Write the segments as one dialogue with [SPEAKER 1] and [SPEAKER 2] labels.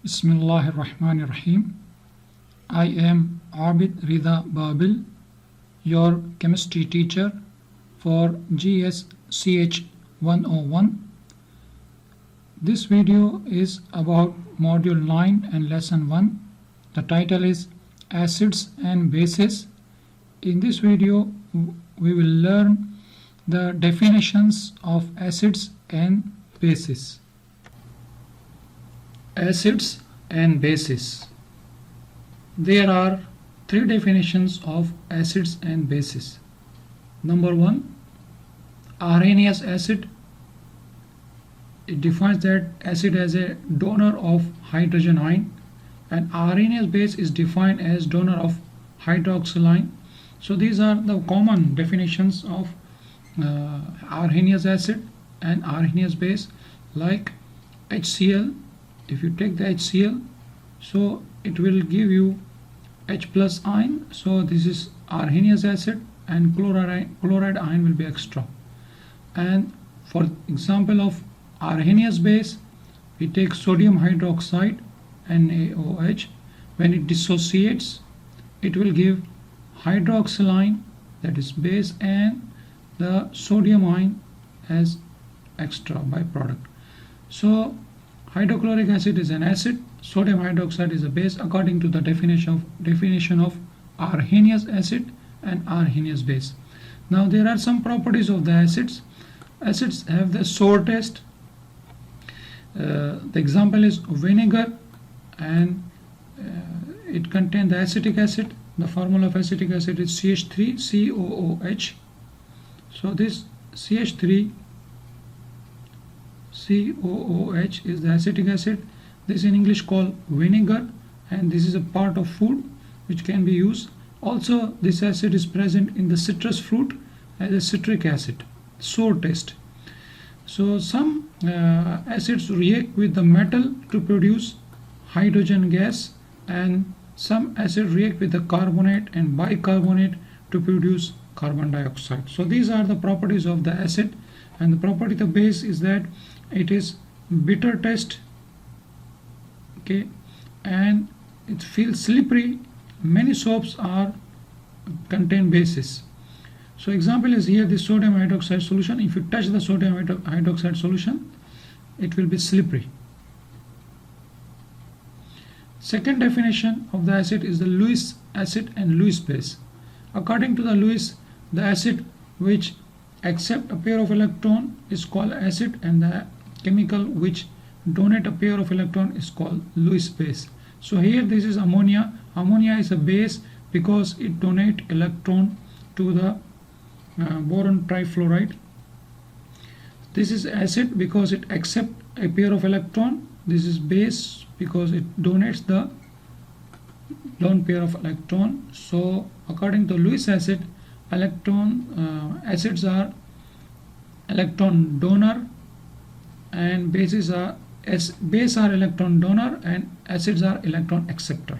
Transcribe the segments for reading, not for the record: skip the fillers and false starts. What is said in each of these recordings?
[SPEAKER 1] Bismillahirrahmanirrahim. I am Abid Rida Babil, your chemistry teacher for GSCH 101. This video is about Module 9 and Lesson 1. The title is Acids and Bases. In this video, we will learn the definitions of acids and bases. Acids and bases. There are three definitions of acids and bases. Number one, Arrhenius acid. It defines that acid as a donor of hydrogen ion, and Arrhenius base is defined as donor of hydroxyl ion. So these are the common definitions of Arrhenius acid and Arrhenius base. Like HCl, if you take the HCl, so it will give you H plus ion, so this is Arrhenius acid, and chloride ion will be extra. And for example of Arrhenius base, we take sodium hydroxide, NaOH. When it dissociates, it will give hydroxyl ion, that is base, and the sodium ion as extra byproduct. So hydrochloric acid is an acid, sodium hydroxide is a base according to the definition of Arrhenius acid and Arrhenius base. Now there are some properties of the acids. Acids have the sour taste. The example is vinegar, and it contains the acetic acid. The formula of acetic acid is CH3COOH. So this CH3COOH is the acetic acid. This in English called vinegar, and this is a part of food which can be used. Also, this acid is present in the citrus fruit as a citric acid, sour taste. So some acids react with the metal to produce hydrogen gas, and some acids react with the carbonate and bicarbonate to produce carbon dioxide. So these are the properties of the acid, and the property of the base is that it is bitter taste, okay, and it feels slippery. Many soaps contain bases. So example is here the sodium hydroxide solution. If you touch the sodium hydroxide solution, it will be slippery. Second definition of the acid is the Lewis acid and Lewis base. According to the Lewis, the acid which accept a pair of electron is called acid, and the chemical which donate a pair of electron is called Lewis base. So here this is ammonia. Ammonia is a base because it donate electron to the boron trifluoride. This is acid because it accept a pair of electron. This is base because it donates the lone pair of electron. So according to Lewis acid, acids are electron donor, and base are electron donor, and acids are electron acceptor.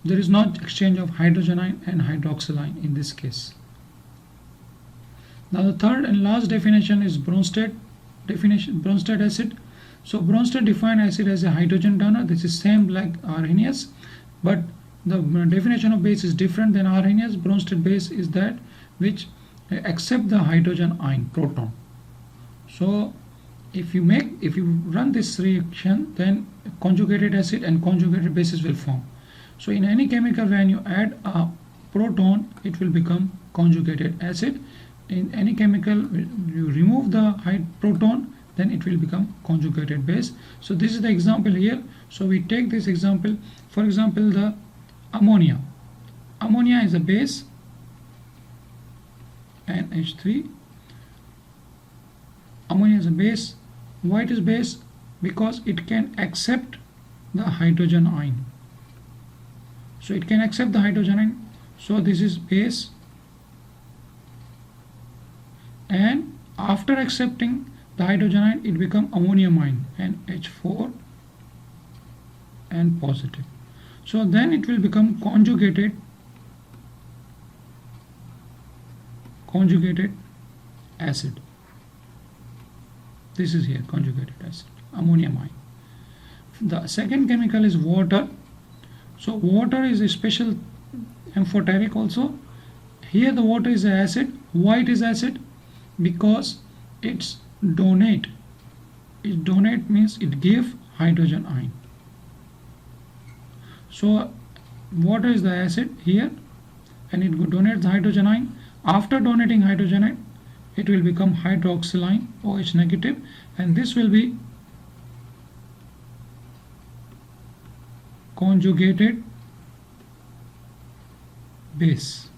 [SPEAKER 1] There is no exchange of hydrogen ion and hydroxyl ion in this case. Now the third and last definition is Bronsted acid. So Bronsted define acid as a hydrogen donor. This is same like Arrhenius, but the definition of base is different than Arrhenius. Bronsted base is that which accept the hydrogen ion proton. So if you run this reaction, then conjugated acid and conjugated bases will form. So in any chemical, when you add a proton, it will become conjugated acid. In any chemical, you remove the proton, then it will become conjugated base. So this is the example here. So we take this example. For example, the ammonia. Ammonia is a base, NH3. Ammonia is a base. Why it is base? Because it can accept the hydrogen ion. So it can accept the hydrogen ion. So this is base, and after accepting the hydrogen ion, it becomes ammonium ion, NH4 and positive. So then it will become conjugated acid. This is here conjugated acid, ammonium ion. The second chemical is water. So water is a special amphoteric also. Here the water is acid. Why it is acid? Because it's donate. It donate means it give hydrogen ion. So water is the acid here, and it donates the hydrogen ion. After donating hydrogen ion, it will become hydroxyl OH negative, and this will be conjugated base.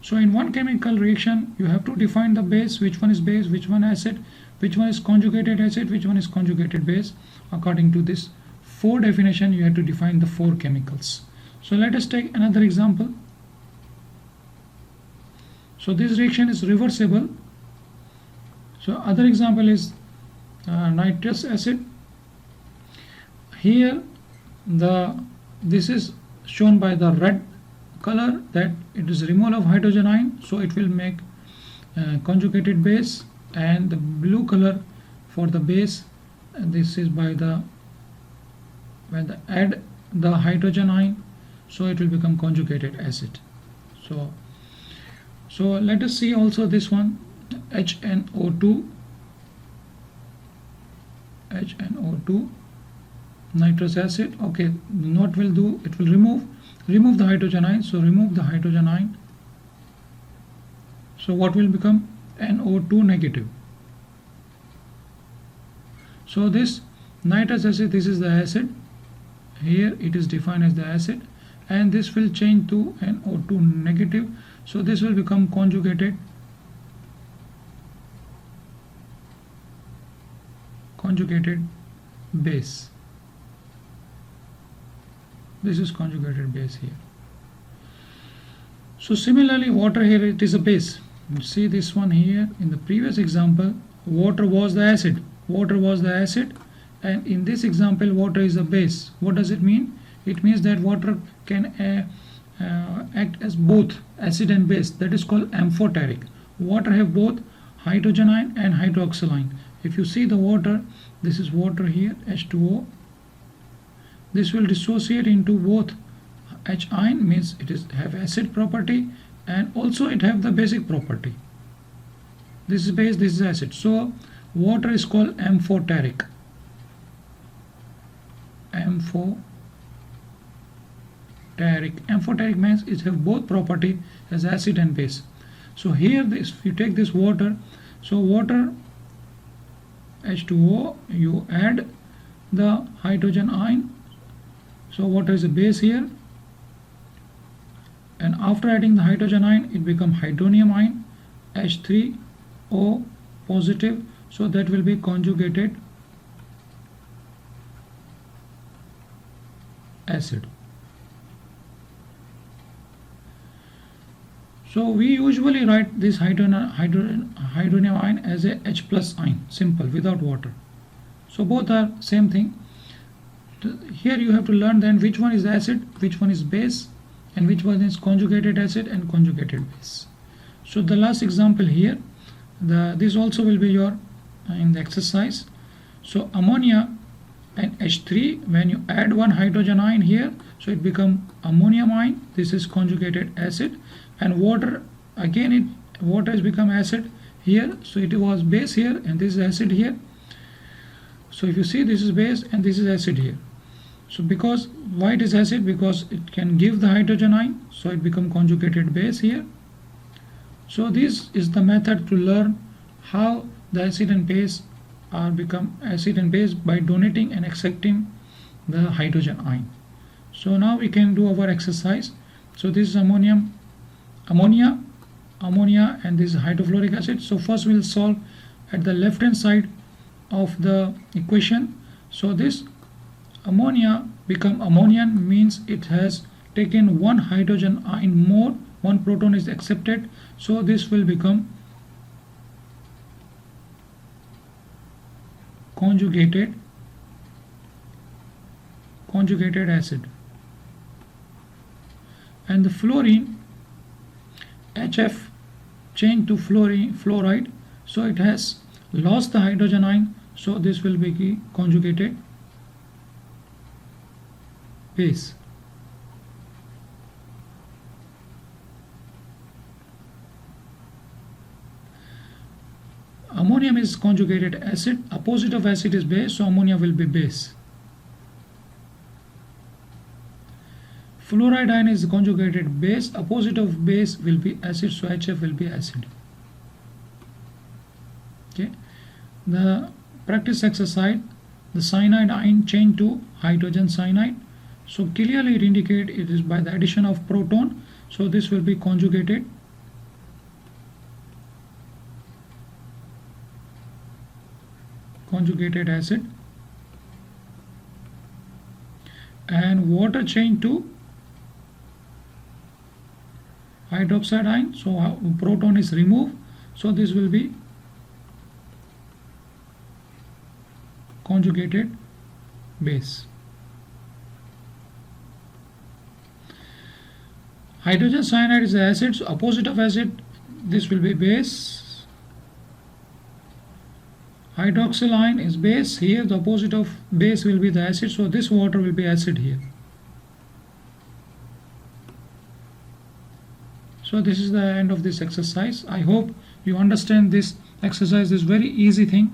[SPEAKER 1] So in one chemical reaction you have to define the base, which one is base, which one acid, which one is conjugated acid, which one is conjugated base. According to this 4 definition you have to define the 4 chemicals. So let us take another example. So this reaction is reversible. So other example is nitrous acid. Here this is shown by the red color, that it is removal of hydrogen ion, so it will make conjugated base, and the blue color for the base, this is by the when they add the hydrogen ion, so it will become conjugated acid. So let us see also this one, HNO2, nitrous acid. Okay, not will do, it will remove the hydrogen ion. So remove the hydrogen ion, so what will become? NO2 negative. So this nitrous acid, this is the acid, here it is defined as the acid, and this will change to NO2 negative, so this will become conjugated base. This is conjugated base here. So similarly water, here it is a base. You see this one here in the previous example, water was the acid, and in this example water is a base. What does it mean? It means that water can act as both acid and base. That is called amphoteric. Water have both hydrogen ion and hydroxyl ion. If you see the water, this is water here, H2O. This will dissociate into both H ion, means it is have acid property, and also it have the basic property. This is base, this is acid. So water is called amphoteric. Amphoteric means it have both property as acid and base. So here this, if you take this water, so water H2O, you add the hydrogen ion, so water is a base here, and after adding the hydrogen ion it become hydronium ion, H3O positive, so that will be conjugated acid. So we usually write this hydronium ion as a H plus ion, simple, without water. So both are same thing. Here you have to learn then which one is acid, which one is base, and which one is conjugated acid and conjugated base. So the last example here, this also will be your in the exercise. So ammonia and H3, when you add one hydrogen ion here, so it become ammonium ion, this is conjugated acid, and water, again water has become acid here, so it was base here and this is acid here. So if you see, this is base and this is acid here. So because why it is acid? Because it can give the hydrogen ion, so it become conjugated base here. So this is the method to learn how the acid and base are become acid and base by donating and accepting the hydrogen ion. So now we can do our exercise. So this is ammonia, and this is hydrofluoric acid. So first we will solve at the left hand side of the equation. So this ammonia become ammonium, means it has taken one hydrogen ion more, one proton is accepted, so this will become conjugated acid. And the fluorine, HF change to fluoride, so it has lost the hydrogen ion, so this will be the conjugated base. Ammonium is conjugated acid, opposite of acid is base, so ammonia will be base. Fluoride ion is conjugated base, opposite of base will be acid, so HF will be acid. Okay. The practice exercise, the cyanide ion change to hydrogen cyanide, so clearly it indicates it is by the addition of proton, so this will be conjugated acid. And water change to hydroxide ion, so proton is removed, so this will be conjugated base. Hydrogen cyanide is acid, so opposite of acid this will be base. Hydroxyl ion is base, here the opposite of base will be the acid, so this water will be acid here. So this is the end of this exercise. I hope you understand this exercise is very easy thing.